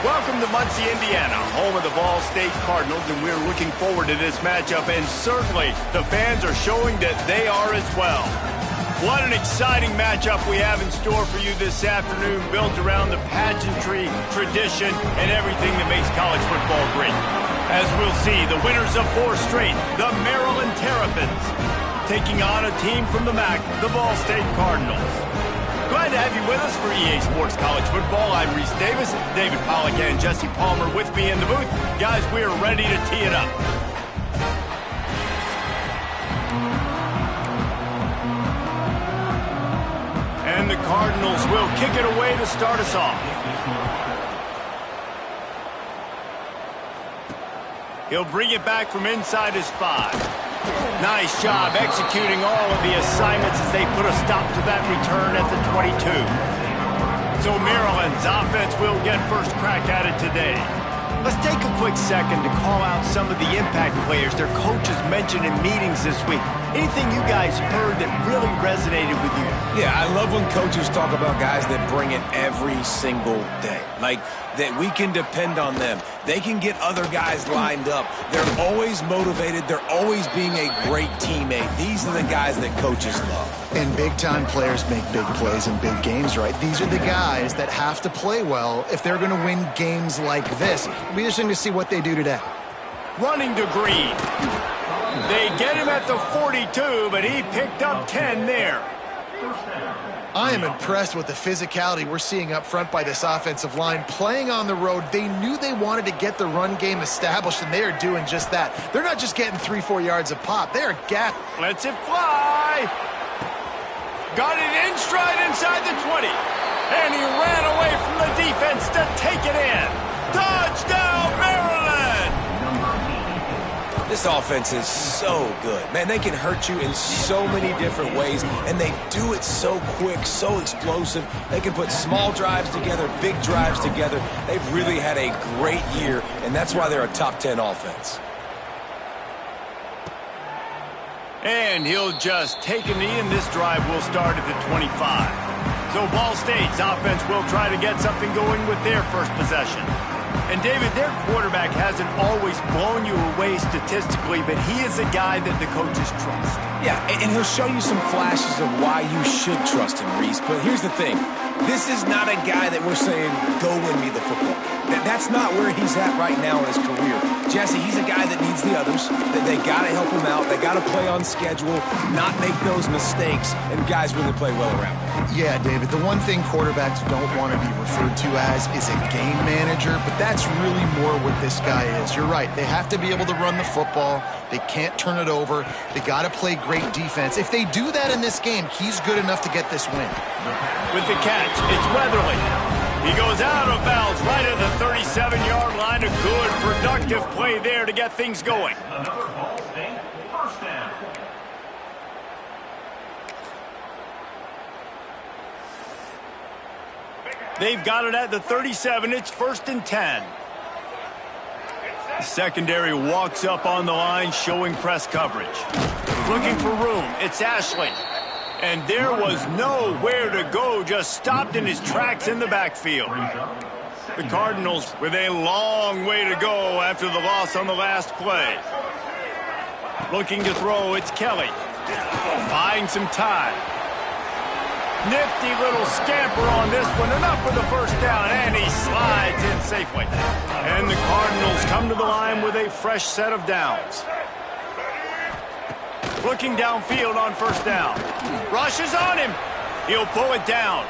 Welcome to Muncie, Indiana, home of the Ball State Cardinals, and we're looking forward to this matchup, and certainly the fans are showing that they are as well. What an exciting matchup we have in store for you this afternoon, built around the pageantry, tradition, and everything that makes college football great. As we'll see, the winners of 4 straight, the Maryland Terrapins, taking on a team from the MAC, the Ball State Cardinals. Glad to have you with us for EA Sports College Football. I'm Reese Davis, David Pollack and Jesse Palmer with me in the booth. Guys, we are ready to tee it up. And the Cardinals will kick it away to start us off. He'll bring it back from inside his 5. Nice job executing all of the assignments as they put a stop to that return at the 22. So Maryland's offense will get first crack at it today. Let's take a quick second to call out some of the impact players their coaches mentioned in meetings this week. Anything you guys heard that really resonated with you? Yeah, I love when coaches talk about guys that bring it every single day. Like, that we can depend on them. They can get other guys lined up. They're always motivated. They're always being a great teammate. These are the guys that coaches love. And big-time players make big plays in big games, right? These are the guys that have to play well if they're going to win games like this. It'll be interesting to see what they do today. Running to Green. They get him at the 42, but he picked up 10 there. I am impressed with the physicality we're seeing up front by this offensive line. Playing on the road, they knew they wanted to get the run game established, and they are doing just that. They're not just getting 3-4 yards a pop. They are Lets it fly. Got it in stride inside the 20. And he ran away from the defense to take it in. Touchdown, Maryland! This offense is so good. Man, they can hurt you in so many different ways, and they do it so quick, so explosive. They can put small drives together, big drives together. They've really had a great year, and that's why they're a top 10 offense. And he'll just take a knee, and this drive will start at the 25. So Ball State's offense will try to get something going with their first possession. And, David, their quarterback hasn't always blown you away statistically, but he is a guy that the coaches trust. Yeah, and he'll show you some flashes of why you should trust him, Reese. But here's the thing. This is not a guy that we're saying, go win me the football. That's not where he's at right now in his career. Jesse, he's a guy that needs the others. That they got to help him out. They got to play on schedule, not make those mistakes, and guys really play well around him. Yeah, David, the one thing quarterbacks don't want to be referred to as is a game manager, but that's really more what this guy is. You're right. They have to be able to run the football. They can't turn it over. They got to play great defense. If they do that in this game, he's good enough to get this win. With the catch, it's Weatherly. He goes out of bounds right at the 37-yard line. A good, productive play there to get things going. They've got it at the 37. It's 1st and 10. The secondary walks up on the line, showing press coverage. Looking for room. It's Ashley. And there was nowhere to go, just stopped in his tracks in the backfield. The Cardinals with a long way to go after the loss on the last play. Looking to throw, it's Kelly. Buying some time. Nifty little scamper on this one, enough for the first down, and he slides in safely. And the Cardinals come to the line with a fresh set of downs. Looking downfield on 1st down. Rushes on him. He'll pull it down.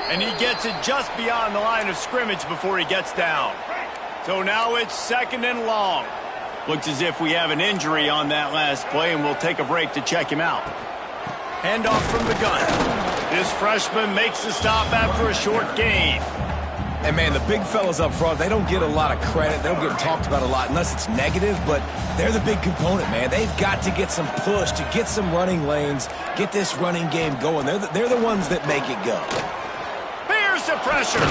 And he gets it just beyond the line of scrimmage before he gets down. So now it's 2nd and long. Looks as if we have an injury on that last play, and we'll take a break to check him out. Handoff from the gun. This freshman makes the stop after a short gain. And, man, the big fellas up front, they don't get a lot of credit. They don't get talked about a lot unless it's negative, but they're the big component, man. They've got to get some push, to get some running lanes, get this running game going. They're the ones that make it go. Here's the pressure.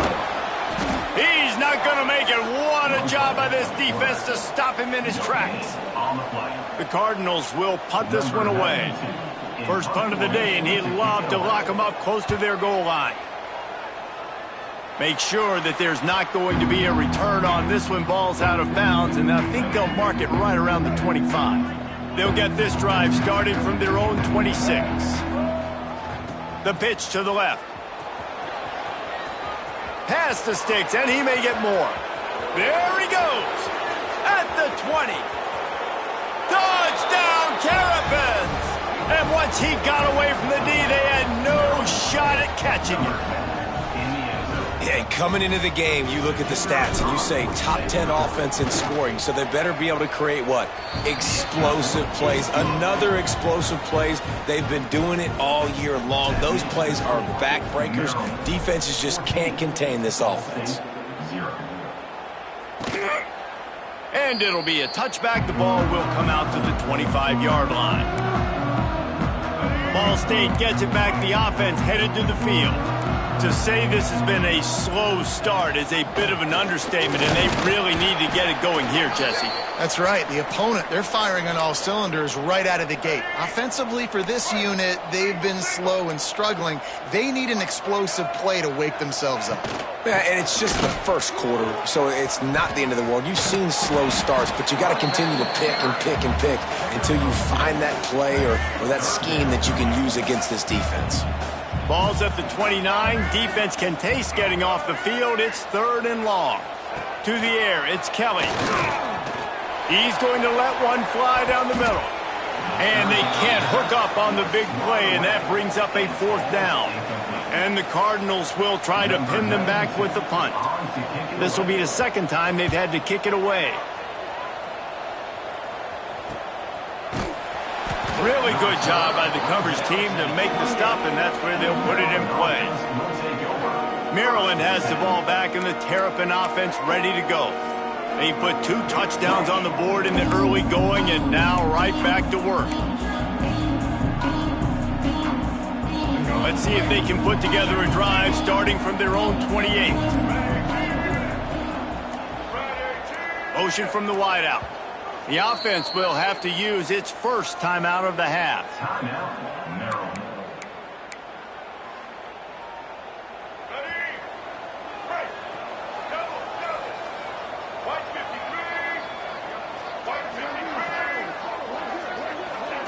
He's not going to make it. What a job by this defense to stop him in his tracks. The Cardinals will punt this one away. First punt of the day, and he'd love to lock him up close to their goal line. Make sure that there's not going to be a return on this when ball's out of bounds, and I think they'll mark it right around the 25. They'll get this drive started from their own 26. The pitch to the left. Past the sticks, and he may get more. There he goes. At the 20. Touchdown, Terrapins! And once he got away from the D, they had no shot at catching it. Yeah, coming into the game, you look at the stats and you say top 10 offense in scoring, so they better be able to create what? Explosive plays. Another explosive plays. They've been doing it all year long. Those plays are backbreakers. Defenses just can't contain this offense. And it'll be a touchback. The ball will come out to the 25-yard line. Ball State gets it back. The offense headed to the field. To say this has been a slow start is a bit of an understatement, and they really need to get it going here, Jesse. That's right. The opponent, they're firing on all cylinders right out of the gate. Offensively, for this unit, they've been slow and struggling. They need an explosive play to wake themselves up. Yeah, and it's just the first quarter, so it's not the end of the world. You've seen slow starts, but you got to continue to pick and pick and pick until you find that play or that scheme that you can use against this defense. Ball's at the 29. Defense can taste getting off the field. It's 3rd and long. To the air, it's Kelly. He's going to let one fly down the middle. And they can't hook up on the big play, and that brings up a 4th down. And the Cardinals will try to pin them back with the punt. This will be the 2nd time they've had to kick it away. Really good job by the coverage team to make the stop, and that's where they'll put it in play. Maryland has the ball back, and the Terrapin offense ready to go. They put 2 touchdowns on the board in the early going, and now right back to work. Let's see if they can put together a drive starting from their own 28. Motion from the wideout. The offense will have to use its first timeout of the half.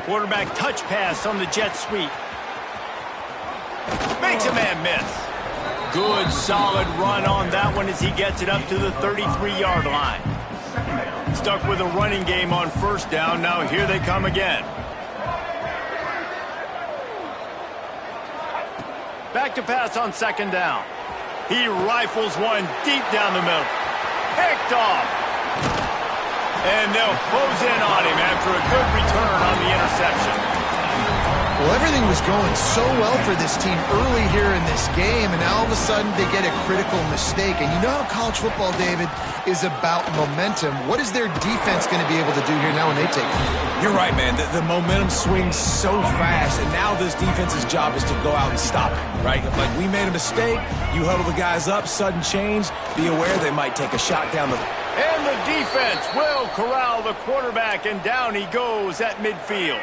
Quarterback touch pass on the jet sweep. Makes a man miss. Good, solid run on that one as he gets it up to the 33-yard line. Stuck with a running game on 1st down. Now here they come again. Back to pass on 2nd down. He rifles one deep down the middle. Picked off. And they'll close in on him after a good return on the interception. Well, everything was going so well for this team early here in this game, and now all of a sudden they get a critical mistake. And you know how college football, David, is about momentum. What is their defense going to be able to do here now when they take it? You're right, man. The momentum swings so fast, and now this defense's job is to go out and stop it, right? Like, we made a mistake, you huddle the guys up, sudden change, be aware they might take a shot down the... And the defense will corral the quarterback, and down he goes at midfield.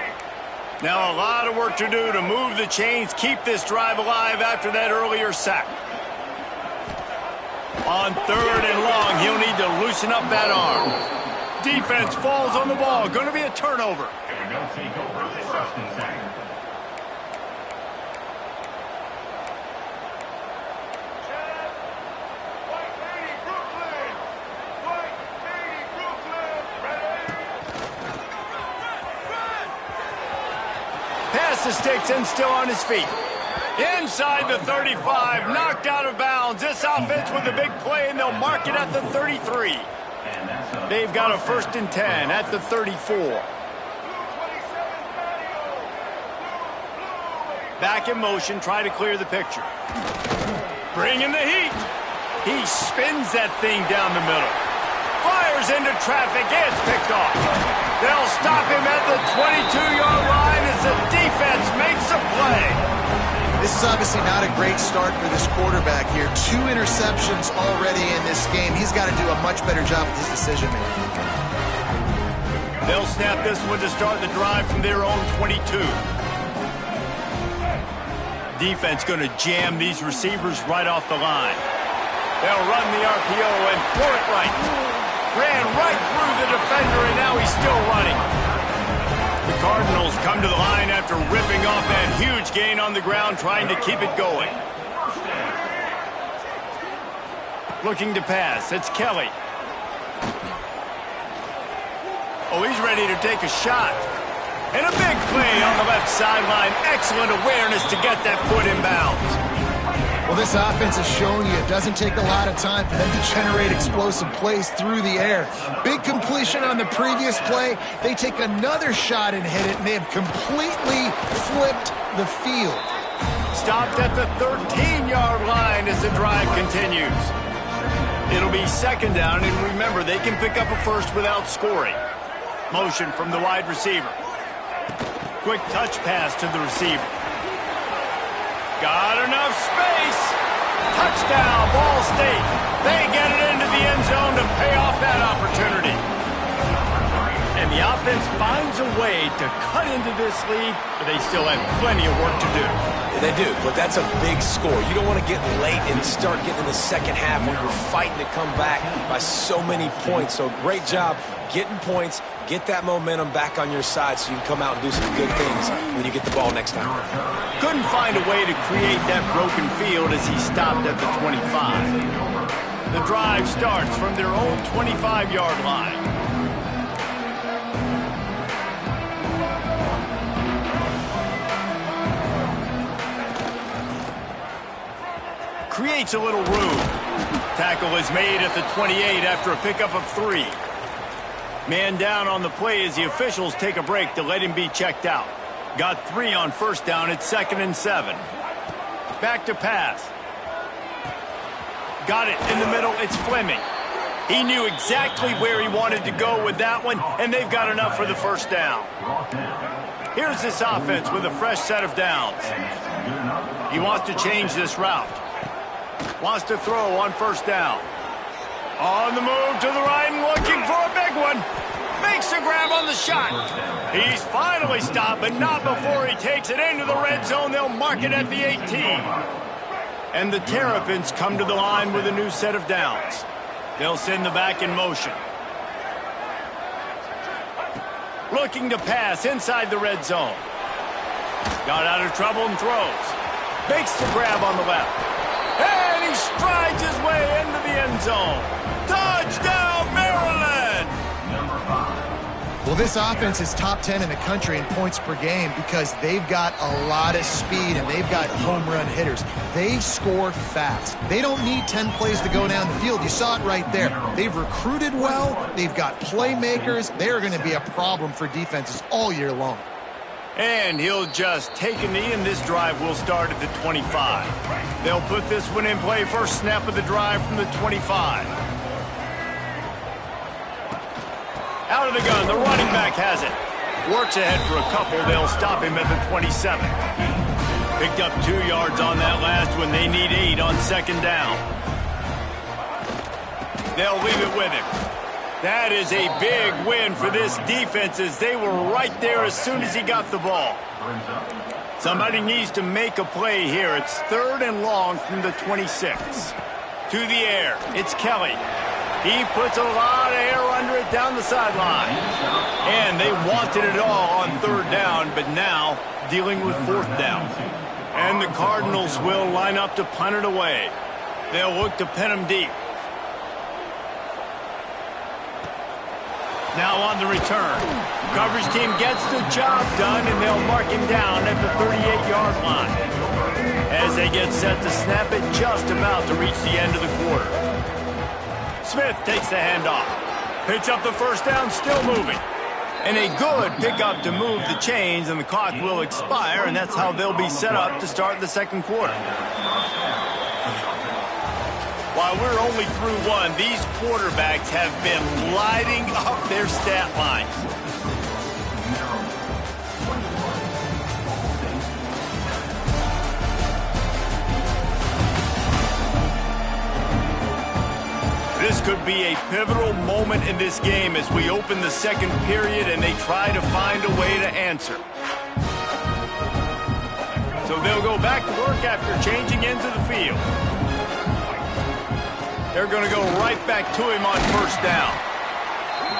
Now a lot of work to do to move the chains, keep this drive alive after that earlier sack. On 3rd and long, he'll need to loosen up that arm. Defense falls on the ball. Going to be a turnover. Past the sticks and still on his feet. Inside the 35, knocked out of bounds. This offense with a big play, and they'll mark it at the 33. They've got a 1st and 10 at the 34. Back in motion, try to clear the picture. Bring in the heat. He spins that thing down the middle. Fires into traffic, it's picked off. They'll stop him at the 22-yard line as the defense makes a play. This is obviously not a great start for this quarterback here. 2 interceptions already in this game. He's got to do a much better job with his decision-making. They'll snap this one to start the drive from their own 22. Defense going to jam these receivers right off the line. They'll run the RPO and throw it right. Ran right through the defender, and now he's still running. The Cardinals come to the line after ripping off that huge gain on the ground, trying to keep it going. Looking to pass. It's Kelly. Oh, he's ready to take a shot. And a big play on the left sideline. Excellent awareness to get that foot in bounds. Well, this offense is showing you it doesn't take a lot of time for them to generate explosive plays through the air. Big completion on the previous play. They take another shot and hit it, and they have completely flipped the field. Stopped at the 13-yard line as the drive continues. It'll be second down, and remember, they can pick up a first without scoring. Motion from the wide receiver. Quick touch pass to the receiver. Got enough space. Touchdown, Ball State. They get it into the end zone to pay off that opportunity. And the offense finds a way to cut into this lead, but they still have plenty of work to do. Yeah, they do, but that's a big score. You don't want to get late and start getting in the second half when you're fighting to come back by so many points. So great job getting points, get that momentum back on your side so you can come out and do some good things when you get the ball next time. Couldn't find a way to create that broken field as he stopped at the 25. The drive starts from their own 25-yard line. Creates a little room. Tackle is made at the 28 after a pickup of 3. Man down on the play as the officials take a break to let him be checked out. Got 3 on first down. It's 2nd and 7. Back to pass. Got it in the middle. It's Fleming. He knew exactly where he wanted to go with that one, and they've got enough for the first down. Here's this offense with a fresh set of downs. He wants to change this route. Wants to throw on first down. On the move to the right and looking for a big one. Makes a grab on the shot. He's finally stopped, but not before he takes it into the red zone. They'll mark it at the 18. And the Terrapins come to the line with a new set of downs. They'll send the back in motion. Looking to pass inside the red zone. Got out of trouble and throws. Makes the grab on the left. And he strides his way into the end zone. Touchdown, Maryland! Well, this offense is top 10 in the country in points per game because they've got a lot of speed and they've got home run hitters. They score fast. They don't need 10 plays to go down the field. You saw it right there. They've recruited well. They've got playmakers. They're going to be a problem for defenses all year long. And he'll just take a knee, and this drive will start at the 25. They'll put this one in play. First snap of the drive from the 25. Out of the gun, the running back has it. Works ahead for a couple. They'll stop him at the 27. Picked up 2 yards on that last one. They need 8 on second down. They'll leave it with him. That is a big win for this defense as they were right there as soon as he got the ball. Somebody needs to make a play here. It's 3rd and long from the 26. To the air. It's Kelly. He puts a lot of air under it down the sideline. And they wanted it all on 3rd down, but now dealing with 4th down. And the Cardinals will line up to punt it away. They'll look to pin him deep. Now on the return. Coverage team gets the job done, and they'll mark him down at the 38-yard line. As they get set to snap it, just about to reach the end of the quarter. Smith takes the handoff. Picks up the first down, still moving. And a good pickup to move the chains, and the clock will expire, and that's how they'll be set up to start the second quarter. While we're only through one, these quarterbacks have been lighting up their stat lines. This could be a pivotal moment in this game as we open the second period and they try to find a way to answer. So they'll go back to work after changing into the field. They're going to go right back to him on first down.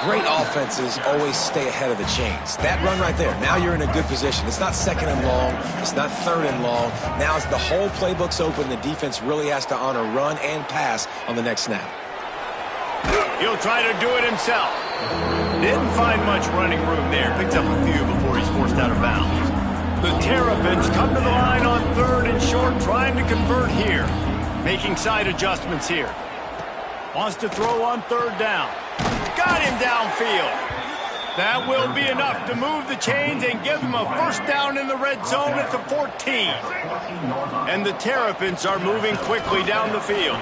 Great offenses always stay ahead of the chains. That run right there, now you're in a good position. It's not second and long. It's not third and long. Now it's the whole playbook's open. The defense really has to honor run and pass on the next snap. He'll try to do it himself. Didn't find much running room there. Picks up a few before he's forced out of bounds. The Terrapins come to the line on third and short, trying to convert here. Making side adjustments here. Wants to throw on third down. Got him downfield. That will be enough to move the chains and give them a first down in the red zone at the 14. And the Terrapins are moving quickly down the field.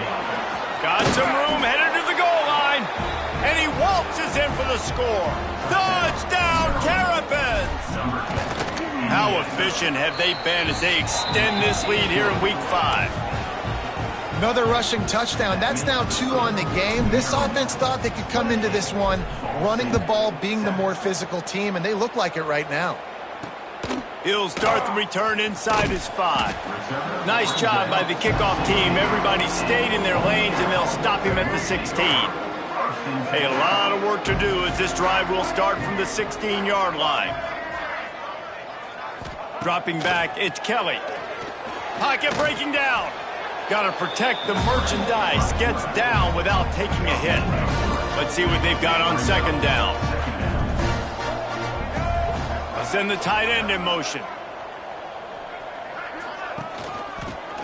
Got some room, headed to the goal line. And he waltzes in for the score. Touchdown, Terrapins! How efficient have they been as they extend this lead here in Week 5? Another rushing touchdown. That's now 2 on the game. This offense thought they could come into this one running the ball, being the more physical team, and they look like it right now. He'll start the return inside his 5. Nice job by the kickoff team. Everybody stayed in their lanes, and they'll stop him at the 16. A lot of work to do as this drive will start from the 16-yard line. Dropping back, it's Kelly. Pocket breaking down. Got to protect the merchandise. Gets down without taking a hit. Let's see what they've got on second down. They'll send the tight end in motion.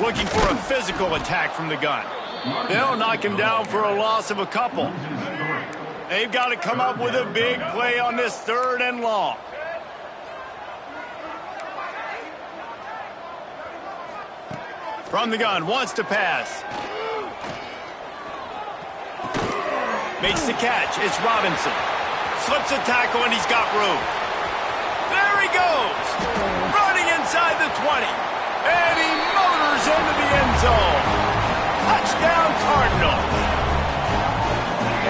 Looking for a physical attack from the gun. They'll knock him down for a loss of a couple. They've got to come up with a big play on this third and long. From the gun, wants to pass. Makes the catch. It's Robinson. Slips a tackle, and he's got room. There he goes. Running inside the 20. And he motors into the end zone. Touchdown, Cardinals.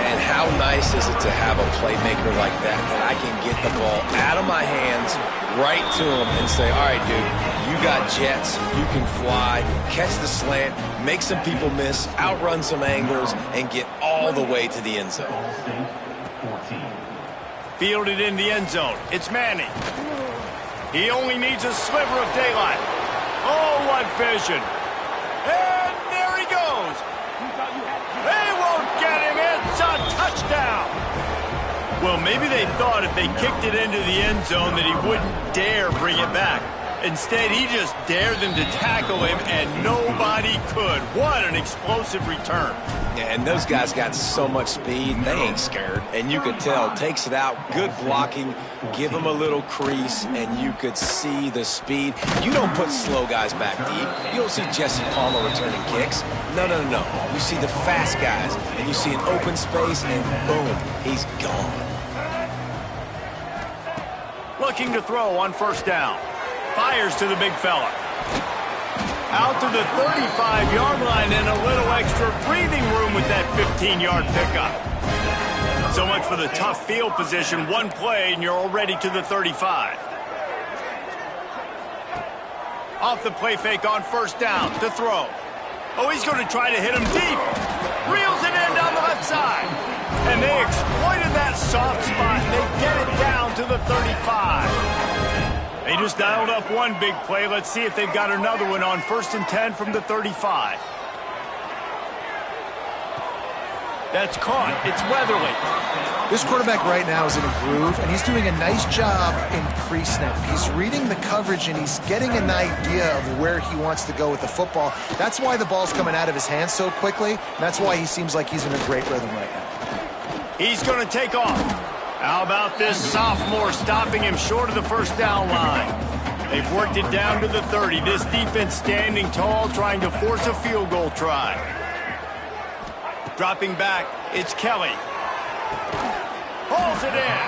And how nice is it to have a playmaker like that I can get the ball out of my hands, right to him, and say, all right, dude, you got jets, you can fly, catch the slant, make some people miss, outrun some anglers, and get all the way to the end zone. Fielded in the end zone. It's Manning. He only needs a sliver of daylight. Oh, what vision. And there he goes. They won't get him. It's a touchdown. Well, maybe they thought if they kicked it into the end zone that he wouldn't dare bring it back. Instead, he just dared them to tackle him, and nobody could. What an explosive return. Yeah, and those guys got so much speed, they ain't scared. And you could tell, takes it out, good blocking, give him a little crease, and you could see the speed. You don't put slow guys back deep. You don't see Jesse Palmer returning kicks. No. You see the fast guys, and you see an open space, and boom, he's gone. Looking to throw on first down. Fires to the big fella. Out to the 35-yard line and a little extra breathing room with that 15-yard pickup. So much for the tough field position. One play and you're already to the 35. Off the play fake on first down to throw. Oh, he's going to try to hit him deep. Reels it in down the left side. And they exploited that soft spot and they get it down to the 35. They just dialed up one big play. Let's see if they've got another one on first and 10 from the 35. That's caught. It's Weatherly. This quarterback right now is in a groove, and he's doing a nice job in pre-snap. He's reading the coverage, and he's getting an idea of where he wants to go with the football. That's why the ball's coming out of his hands so quickly, and that's why he seems like he's in a great rhythm right now. He's going to take off. How about this sophomore stopping him short of the first down line? They've worked it down to the 30. This defense standing tall, trying to force a field goal try. Dropping back, it's Kelly. Pulls it in.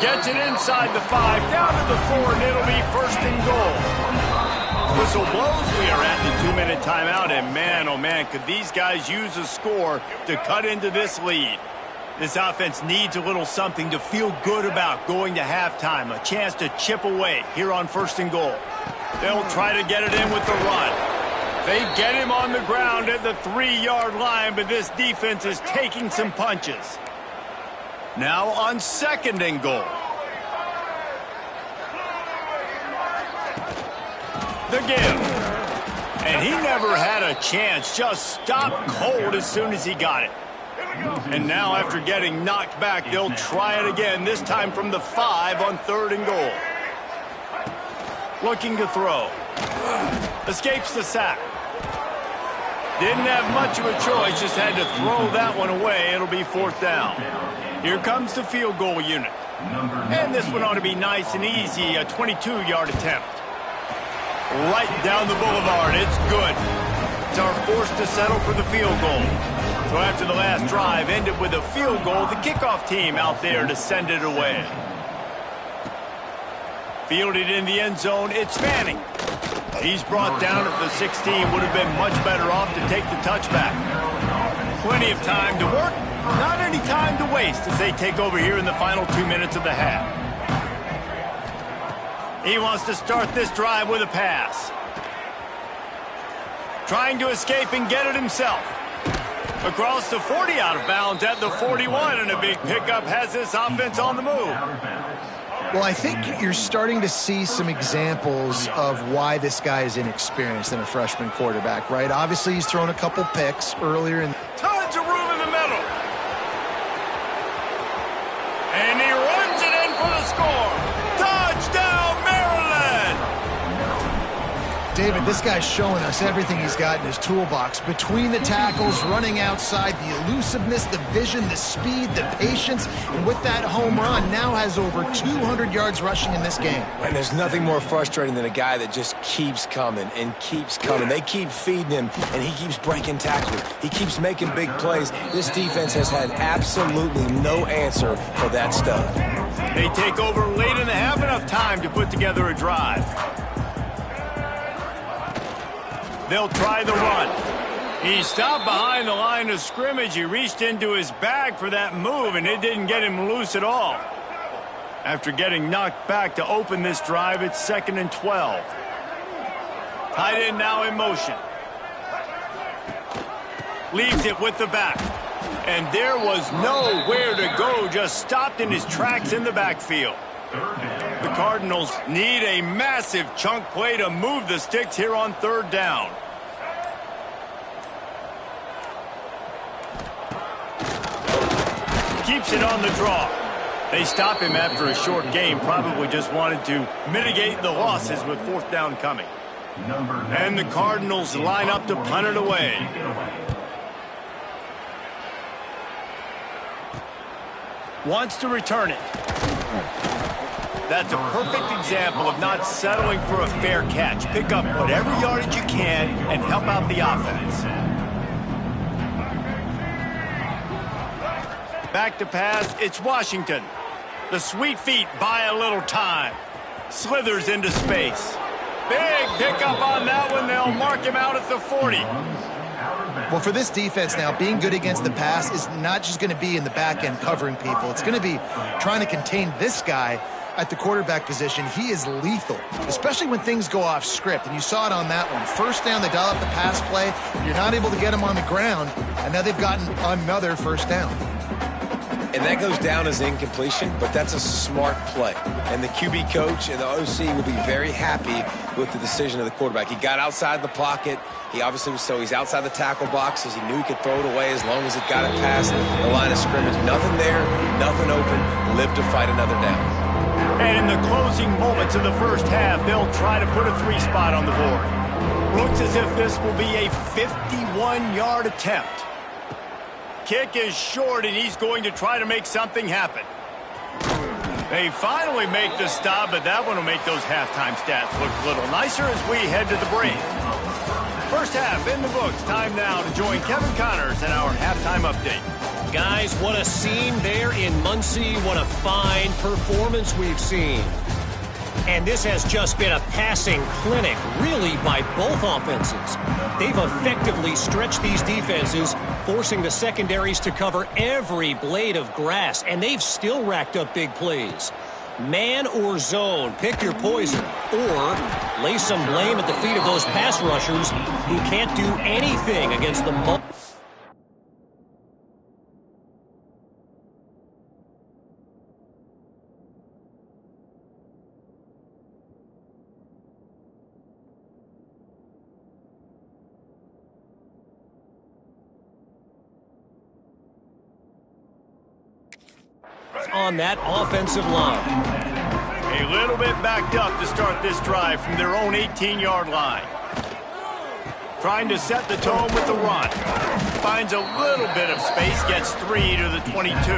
Gets it inside the 5, down to the 4, and it'll be first and goal. Whistle blows. We are at the 2-minute timeout, and man, oh man, could these guys use a score to cut into this lead. This offense needs a little something to feel good about going to halftime. A chance to chip away here on first and goal. They'll try to get it in with the run. They get him on the ground at the 3-yard line, but this defense is taking some punches. Now on 2nd and goal. The give. And he never had a chance. Just stopped cold as soon as he got it. And now after getting knocked back, they'll try it again, this time from the 5 on 3rd and goal. Looking to throw. Escapes the sack. Didn't have much of a choice, just had to throw that one away. It'll be 4th down. Here comes the field goal unit. And this one ought to be nice and easy, a 22-yard attempt. Right down the boulevard, it's good. It's our force to settle for the field goal. So after the last drive ended with a field goal, the kickoff team out there to send it away. Fielded in the end zone, it's Manning. He's brought down at the 16, would have been much better off to take the touchback. Plenty of time to work, not any time to waste as they take over here in the final 2 minutes of the half. He wants to start this drive with a pass. Trying to escape and get it himself. Across the 40, out of bounds at the 41, and a big pickup has this offense on the move. Well, I think you're starting to see some examples of why this guy is inexperienced in a freshman quarterback, right? Obviously, he's thrown a couple picks earlier. Tons of room in the middle. And he runs it in for the score. Touchdown, Maryland! David, this guy's showing us everything he's got in his toolbox. Between the tackles, running outside, the elusiveness, the vision, the speed, the patience, and with that home run, now has over 200 yards rushing in this game. And there's nothing more frustrating than a guy that just keeps coming and keeps coming. They keep feeding him, and he keeps breaking tackles. He keeps making big plays. This defense has had absolutely no answer for that stud. They take over late in the half, enough time to put together a drive. They'll try the run. He stopped behind the line of scrimmage. He reached into his bag for that move, and it didn't get him loose at all. After getting knocked back to open this drive, it's 2nd and 12. Tight end now in motion. Leaves it with the back. And there was nowhere to go, just stopped in his tracks in the backfield. The Cardinals need a massive chunk play to move the sticks here on 3rd down. Keeps it on the draw. They stop him after a short game, probably just wanted to mitigate the losses with 4th down coming. And the Cardinals line up to punt it away. Wants to return it. That's a perfect example of not settling for a fair catch. Pick up whatever yardage you can and help out the offense. Back to pass, it's Washington. The sweet feet buy a little time. Slithers into space. Big pickup on that one. They'll mark him out at the 40. Well, for this defense now, being good against the pass is not just going to be in the back end covering people. It's going to be trying to contain this guy at the quarterback position. He is lethal, especially when things go off script. And you saw it on that one. 1st down, they dial up the pass play. You're not able to get him on the ground, and now they've gotten another 1st down. And that goes down as incompletion, but that's a smart play. And the QB coach and the OC will be very happy with the decision of the quarterback. He got outside the pocket. He obviously was, so he's outside the tackle boxes. He knew he could throw it away as long as it got it past the line of scrimmage. Nothing there, nothing open. Live to fight another down. And in the closing moments of the 1st half, they'll try to put a 3 spot on the board. Looks as if this will be a 51-yard attempt. Kick is short, and he's going to try to make something happen. They finally make the stop, but that one will make those halftime stats look a little nicer as we head to the break. 1st half in the books. Time now to join Kevin Connors in our halftime update. Guys, what a scene there in Muncie. What a fine performance we've seen. And this has just been a passing clinic, really, by both offenses. They've effectively stretched these defenses, forcing the secondaries to cover every blade of grass, and they've still racked up big plays. Man or zone, pick your poison. or lay some blame at the feet of those pass rushers who can't do anything against the on that offensive line. A little bit backed up to start this drive from their own 18-yard line. Trying to set the tone with the run. Finds a little bit of space, gets 3 to the 22.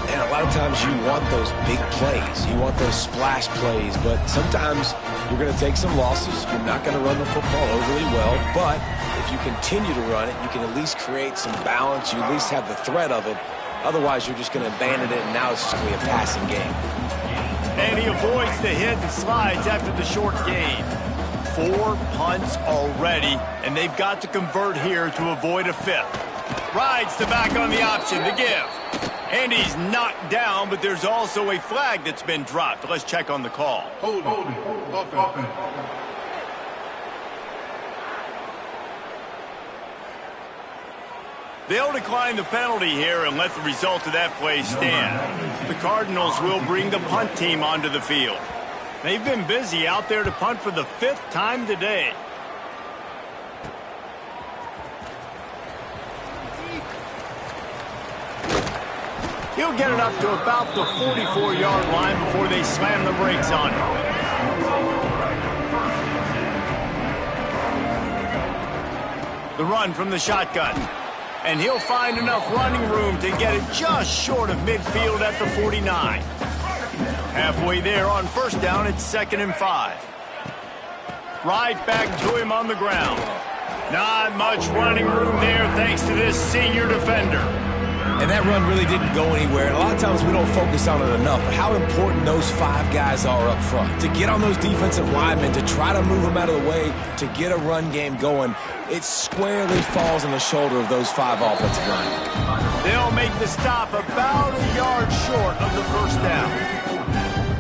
And a lot of times you want those big plays. You want those splash plays, but sometimes you're going to take some losses. You're not going to run the football overly well, but if you continue to run it, you can at least create some balance. You at least have the threat of it. Otherwise, you're just going to abandon it, and now it's just going to be a passing game. And he avoids the hit and slides after the short gain. 4 punts already, and they've got to convert here to avoid a 5th. Rides the back on the option to give. And he's knocked down, but there's also a flag that's been dropped. Let's check on the call. Hold. They'll decline the penalty here and let the result of that play stand. The Cardinals will bring the punt team onto the field. They've been busy out there to punt for the 5th time today. He'll get it up to about the 44-yard line before they slam the brakes on him. The run from the shotgun. And he'll find enough running room to get it just short of midfield at the 49. Halfway there on first down, it's 2nd and 5. Right back to him on the ground. Not much running room there thanks to this senior defender. And that run really didn't go anywhere. A lot of times we don't focus on it enough, but how important those 5 guys are up front. To get on those defensive linemen, to try to move them out of the way, to get a run game going, it squarely falls on the shoulder of those 5 offensive linemen. They'll make the stop about a yard short of the first down.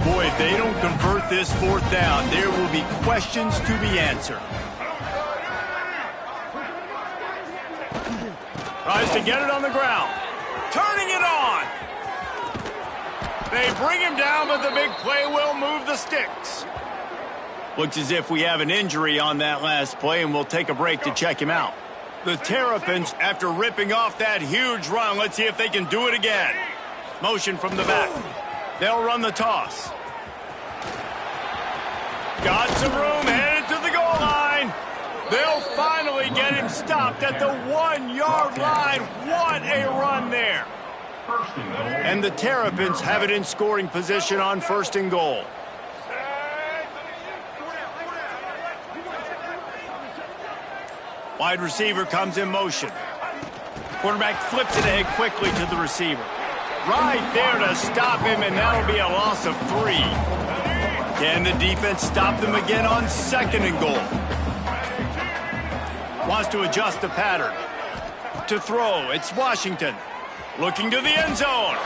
Boy, if they don't convert this 4th down, there will be questions to be answered. Tries to get it on the ground. Turning it on. They bring him down, but the big play will move the sticks. Looks as if we have an injury on that last play, and we'll take a break to check him out. The Terrapins, after ripping off that huge run, let's see if they can do it again. Motion from the back. They'll run the toss. Got some room, headed to the goal line. They'll finally get him stopped at the 1-yard line. What a run there. And the Terrapins have it in scoring position on 1st and goal. Wide receiver comes in motion. Quarterback flips it ahead quickly to the receiver. Right there to stop him, and that'll be a loss of 3. Can the defense stop them again on 2nd and goal? Wants to adjust the pattern. To throw, it's Washington. Looking to the end zone.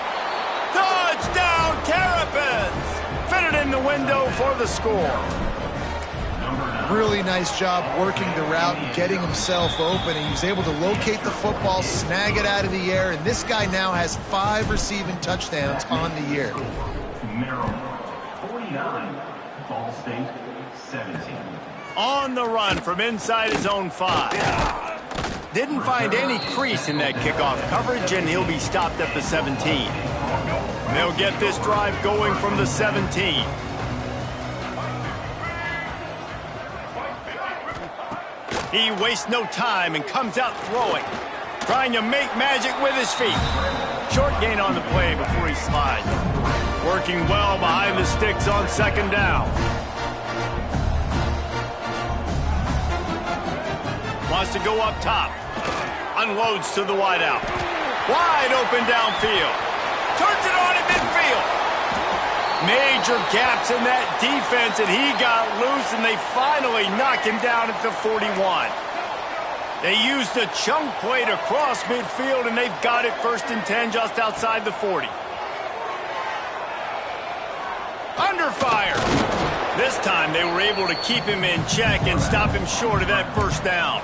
Touchdown, Terrapins! Fitted in the window for the score. Really nice job working the route and getting himself open. And he was able to locate the football, snag it out of the air, and this guy now has 5 receiving touchdowns on the year. Maryland, 49. Ball State, 17. On the run from inside his own 5. Didn't find any crease in that kickoff coverage, and he'll be stopped at the 17. They'll get this drive going from the 17. He wastes no time and comes out throwing. Trying to make magic with his feet. Short gain on the play before he slides. Working well behind the sticks on 2nd down. Wants to go up top. Unloads to the wideout. Wide open downfield. Turns it on at midfield. Major gaps in that defense, and he got loose, and they finally knock him down at the 41. They used a chunk play to cross midfield, and they've got it 1st and 10 just outside the 40. Under fire. This time they were able to keep him in check and stop him short of that first down.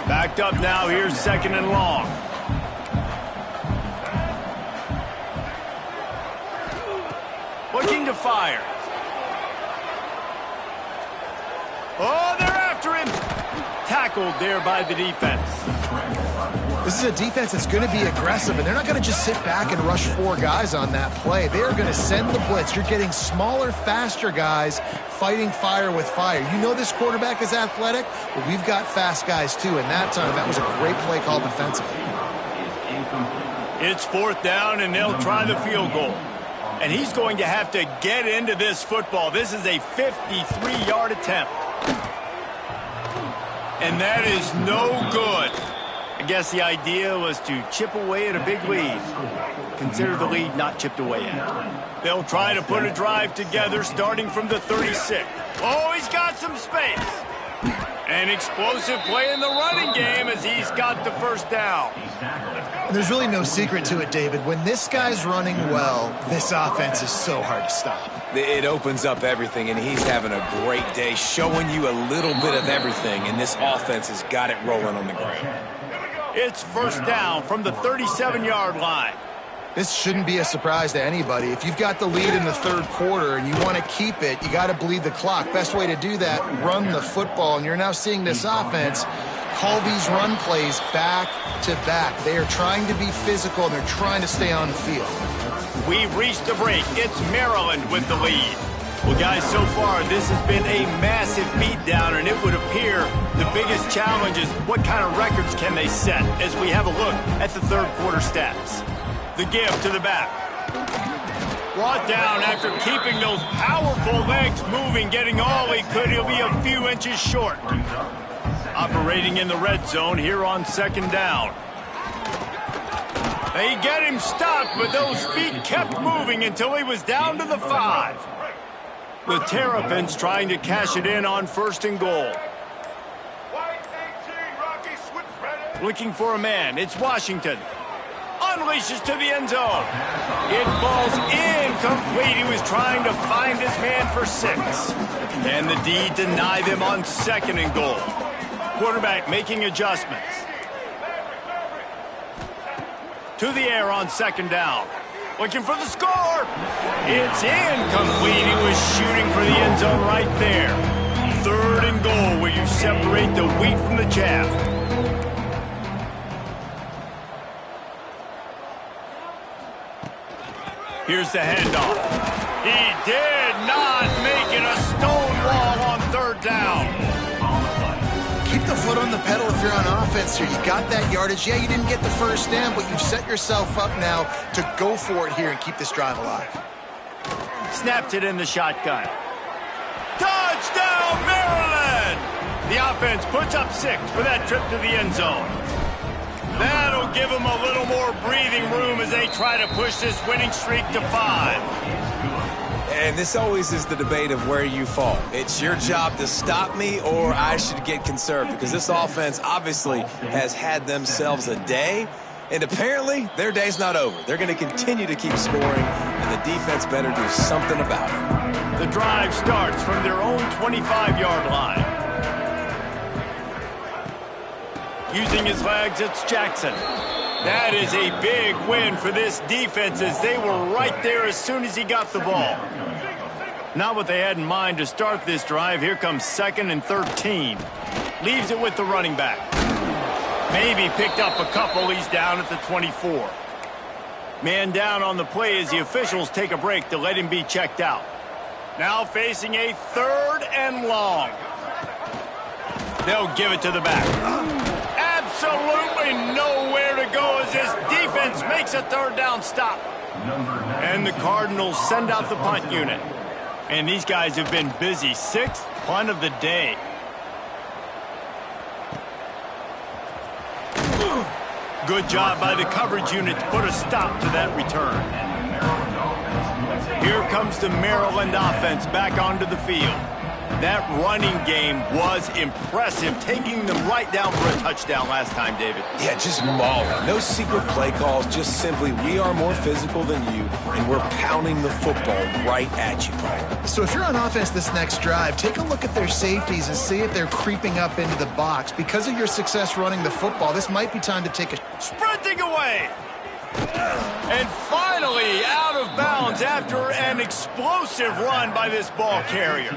Backed up now, here's 2nd and long. Looking to fire. Oh, they're after him. Tackled there by the defense. This is a defense that's going to be aggressive, and they're not going to just sit back and rush 4 guys on that play. They are going to send the blitz. You're getting smaller, faster guys fighting fire with fire. You know this quarterback is athletic, but we've got fast guys too, and that time that was a great play call defensively. It's 4th down, and they'll try the field goal. And he's going to have to get into this football. This is a 53-yard attempt. And that is no good. I guess the idea was to chip away at a big lead. Consider the lead not chipped away at. They'll try to put a drive together starting from the 36. Oh, he's got some space. An explosive play in the running game as he's got the first down. There's really no secret to it, David. When this guy's running well, this offense is so hard to stop. It opens up everything, and he's having a great day, showing you a little bit of everything, and this offense has got it rolling on the ground. It's 1st down from the 37-yard line. This shouldn't be a surprise to anybody. If you've got the lead in the 3rd quarter and you want to keep it, you got to bleed the clock. Best way to do that, run the football. And you're now seeing this offense call these run plays back to back. They are trying to be physical, and they're trying to stay on the field. We've reached the break. It's Maryland with the lead. Well, guys, so far this has been a massive beatdown, and it would appear the biggest challenge is what kind of records can they set as we have a look at the 3rd quarter stats. The give to the back. Brought down after keeping those powerful legs moving, getting all he could. He'll be a few inches short. Operating in the red zone here on 2nd down. They get him stopped, but those feet kept moving until he was down to the 5. The Terrapins trying to cash it in on 1st and goal. Looking for a man. It's Washington. Unleashes to the end zone. It falls incomplete. He was trying to find his man for 6. And the D deny them on 2nd and goal. Quarterback making adjustments. To the air on 2nd down. Looking for the score. It's incomplete. He was shooting for the end zone right there. 3rd and goal where you separate the wheat from the chaff. Here's the handoff. He did not make it. A stone wall on 3rd down. Keep the foot on the pedal if you're on offense here. You got that yardage. Yeah, you didn't get the first down, but you've set yourself up now to go for it here and keep this drive alive. Snapped it in the shotgun. Touchdown, Maryland! The offense puts up 6 for that trip to the end zone. That'll give them a little more breathing room as they try to push this winning streak to 5. And this always is the debate of where you fall. It's your job to stop me, or I should get conserved, because this offense obviously has had themselves a day, and apparently their day's not over. They're going to continue to keep scoring, and the defense better do something about it. The drive starts from their own 25-yard line. Using his legs, it's Jackson. That is a big win for this defense as they were right there as soon as he got the ball. Not what they had in mind to start this drive. Here comes 2nd and 13. Leaves it with the running back. Maybe picked up a couple. He's down at the 24. Man down on the play as the officials take a break to let him be checked out. Now facing a 3rd and long. They'll give it to the back. Absolutely nowhere to go as this defense makes a 3rd down stop. And the Cardinals send out the punt unit. And these guys have been busy. 6th punt of the day. Good job by the coverage unit to put a stop to that return. Here comes the Maryland offense back onto the field. That running game was impressive, taking them right down for a touchdown last time, David. Yeah, just mauling. No secret play calls, just simply we are more physical than you, and we're pounding the football right at you, Paul. So if you're on offense this next drive, take a look at their safeties and see if they're creeping up into the box. Because of your success running the football, this might be time to take a... Sprinting away! And finally out of bounds after an explosive run by this ball carrier.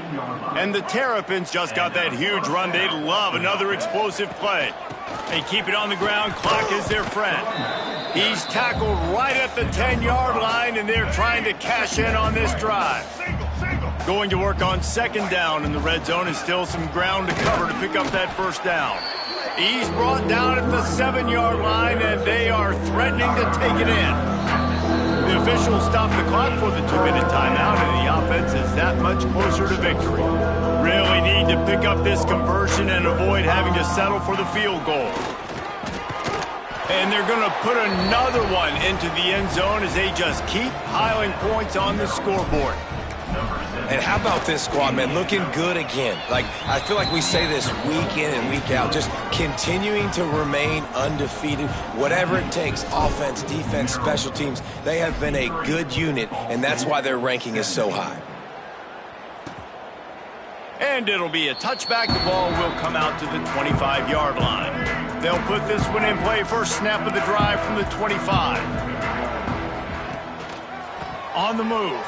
And the Terrapins just got that huge run. They'd love another explosive play. They keep it on the ground. Clock is their friend. He's tackled right at the 10-yard line, and they're trying to cash in on this drive. Going to work on second down in the red zone, and still some ground to cover to pick up that first down. He's brought down at the 7-yard line, and they are threatening to take it in. The officials stop the clock for the 2-minute timeout, and the offense is that much closer to victory. Really need to pick up this conversion and avoid having to settle for the field goal. And they're going to put another one into the end zone as they just keep piling points on the scoreboard. And how about this squad, man? Looking good again. Like, I feel like we say this week in and week out, just continuing to remain undefeated. Whatever it takes, offense, defense, special teams, they have been a good unit, and that's why their ranking is so high. And it'll be a touchback. The ball will come out to the 25-yard line. They'll put this one in play. First snap of the drive from the 25. On the move.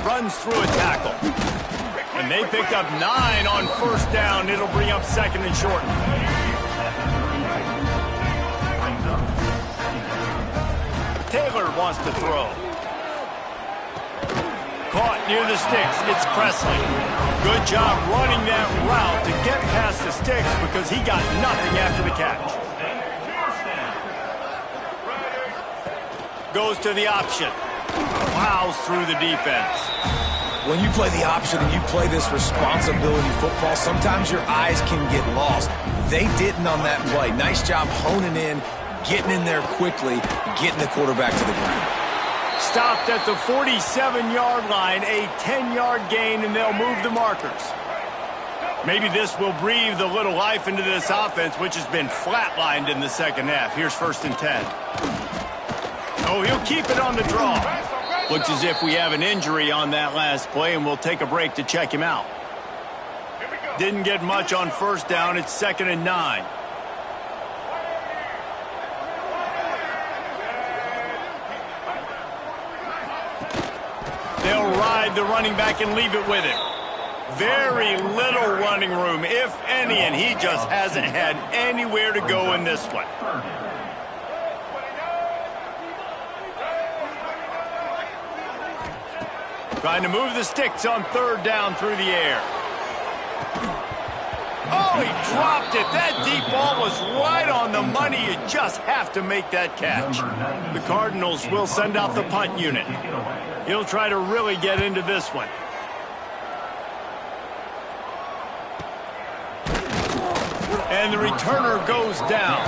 Runs through a tackle. And they picked up 9 on first down. It'll bring up second and short. Taylor wants to throw. Caught near the sticks. It's Presley. Good job running that route to get past the sticks because he got nothing after the catch. Goes to the option. Plows through the defense. When you play the option and you play this responsibility football, sometimes your eyes can get lost. They didn't on that play. Nice job honing in, getting in there quickly, getting the quarterback to the ground. Stopped at the 47-yard line, a 10-yard gain, and they'll move the markers. Maybe this will breathe a little life into this offense, which has been flatlined in the second half. Here's 1st and 10. Oh, he'll keep it on the draw. Looks as if we have an injury on that last play, and we'll take a break to check him out. Didn't get much on first down. It's 2nd and 9. They'll ride the running back and leave it with him. Very little running room, if any, and he just hasn't had anywhere to go in this one. Trying to move the sticks on 3rd down through the air. Oh, he dropped it. That deep ball was right on the money. You just have to make that catch. The Cardinals will send out the punt unit. He'll try to really get into this one. And the returner goes down.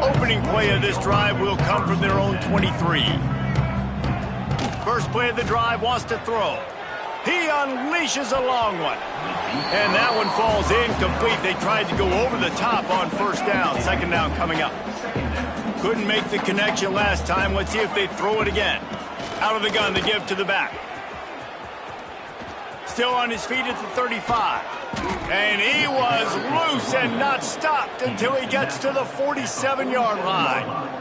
Opening play of this drive will come from their own 23. First play of the drive, wants to throw. He unleashes a long one. And that one falls incomplete. They tried to go over the top on first down. 2nd down coming up. Couldn't make the connection last time. Let's see if they throw it again. Out of the gun to give to the back. Still on his feet at the 35. And he was loose and not stopped until he gets to the 47-yard line.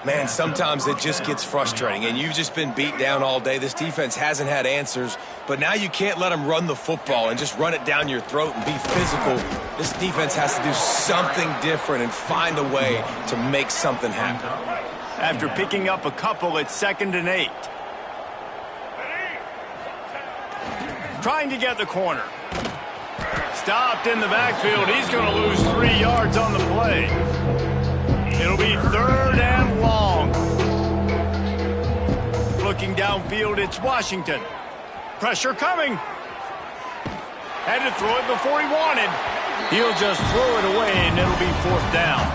Man, sometimes it just gets frustrating, and you've just been beat down all day. This defense hasn't had answers, but now you can't let them run the football and just run it down your throat and be physical. This defense has to do something different and find a way to make something happen. After picking up a couple, it's 2nd and 8. Trying to get the corner. Stopped in the backfield. He's going to lose 3 yards on the play. It'll be 3rd and long. Looking downfield, it's Washington. Pressure coming. Had to throw it before he wanted. He'll just throw it away, and it'll be 4th down.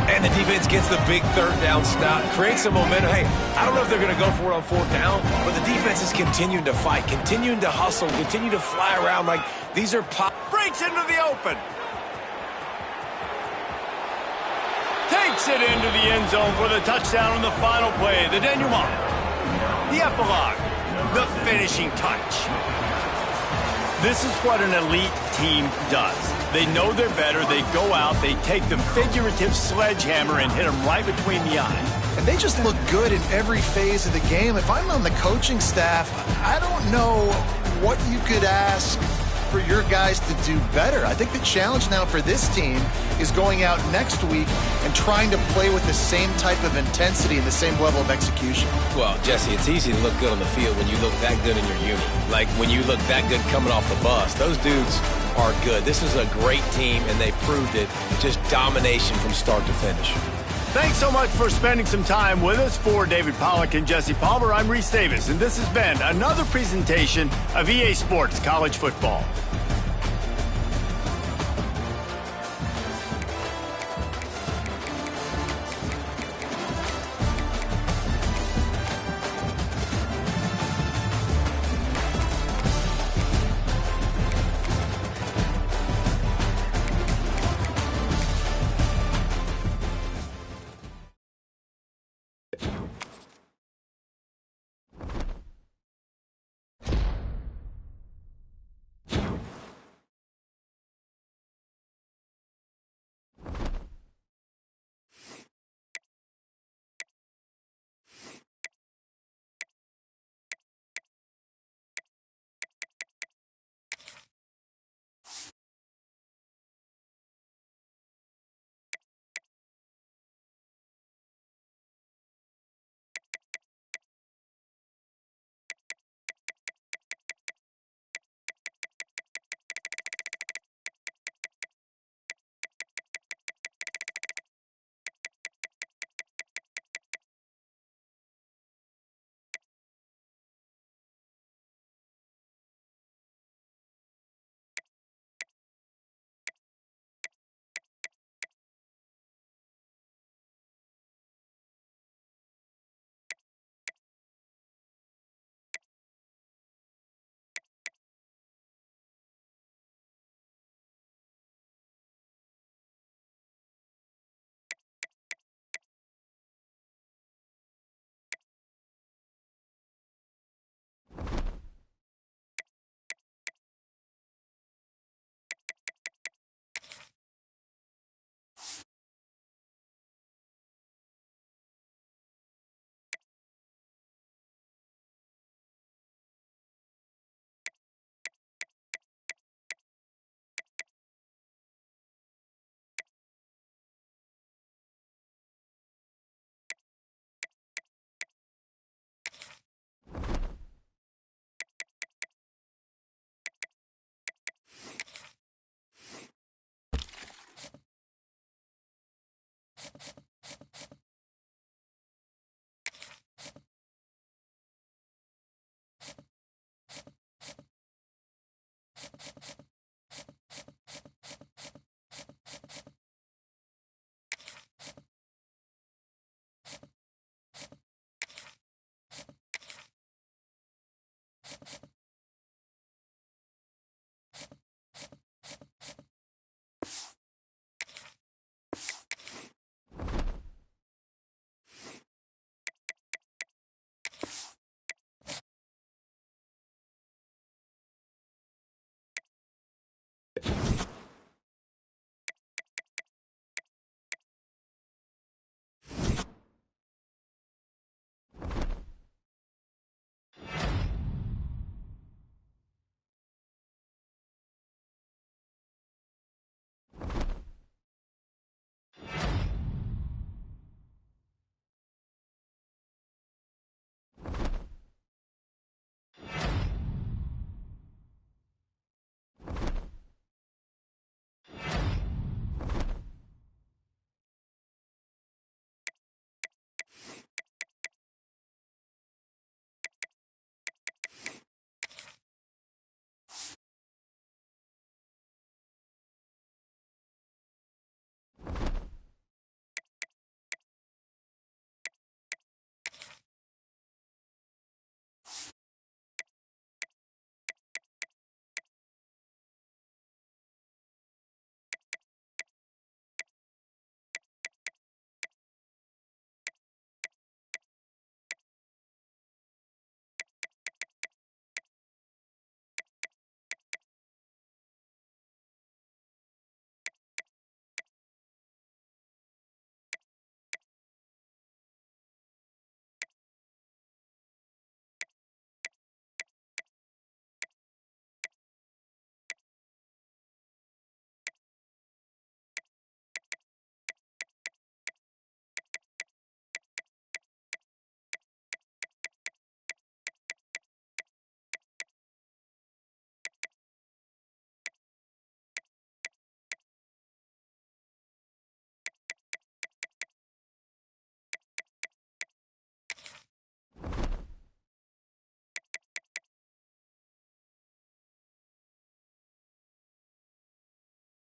And the defense gets the big third down stop, creates some momentum. Hey, I don't know if they're going to go for it on fourth down, but the defense is continuing to fight, continuing to hustle, continue to fly around like these are pop. Breaks into the open. Takes it into the end zone for the touchdown on the final play. The denouement. The epilogue. The finishing touch. This is what an elite team does. They know they're better. They go out. They take the figurative sledgehammer and hit them right between the eyes. And they just look good in every phase of the game. If I'm on the coaching staff, I don't know what you could ask for your guys to do better. I think the challenge now for this team is going out next week and trying to play with the same type of intensity and the same level of execution. Well, Jesse, it's easy to look good on the field when you look that good in your unit. Like when you look that good coming off the bus. Those dudes are good. This is a great team, and they proved it. Just domination from start to finish. Thanks so much for spending some time with us. For David Pollack and Jesse Palmer, I'm Reese Davis, and this has been another presentation of EA Sports College Football.